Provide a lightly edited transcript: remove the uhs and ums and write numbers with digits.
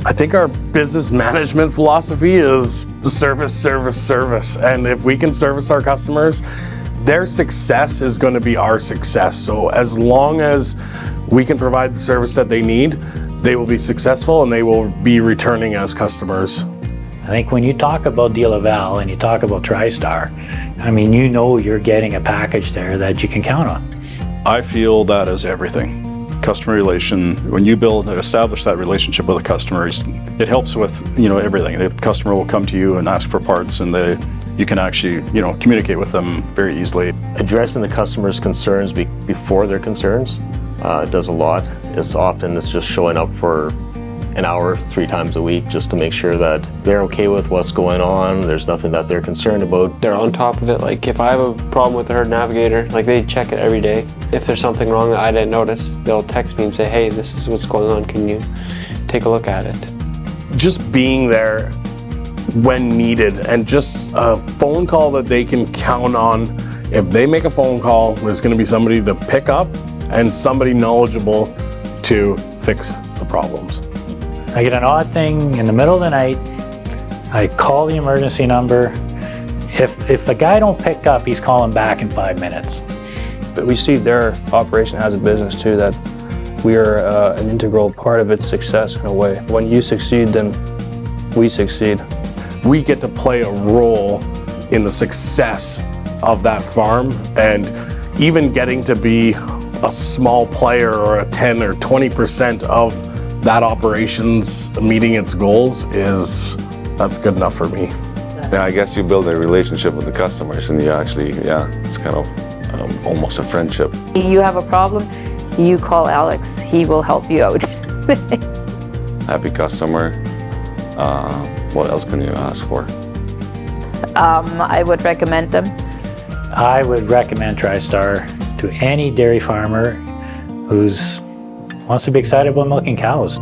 I think our business management philosophy is service, service, service. And if we can service our customers, their success is going to be our success. So as long as we can provide the service that they need, they will be successful and they will be returning as customers. I think when you talk about DeLaval and you talk about Tristar, I mean, you know you're getting a package there that you can count on. I feel that is everything. Customer relation, when you establish that relationship with the customers, it helps with, everything. The customer will come to you and ask for parts, and you can actually, communicate with them very easily. Addressing the customer's concerns before their concerns does a lot. It's just showing up for an hour 3 times a week just to make sure that they're okay with what's going on. There's nothing that they're concerned about. They're on top of it. Like if I have a problem with the herd navigator, like they check it every day. If there's something wrong that I didn't notice, they'll text me and say, hey, this is what's going on. Can you take a look at it? Just being there when needed and just a phone call that they can count on. If they make a phone call, there's going to be somebody to pick up and somebody knowledgeable to fix the problems. I get an odd thing in the middle of the night, I call the emergency number. If the guy don't pick up, he's calling back in 5 minutes. But we see their operation as a business too, that we are an integral part of its success in a way. When you succeed, then we succeed. We get to play a role in the success of that farm, and even getting to be a small player or a 10 or 20% of that operations meeting its goals that's good enough for me. Yeah, I guess you build a relationship with the customers and you actually, it's kind of almost a friendship. You have a problem, you call Alex, he will help you out. Happy customer. What else can you ask for? I would recommend them. I would recommend Tristar to any dairy farmer who wants to be excited about milking cows.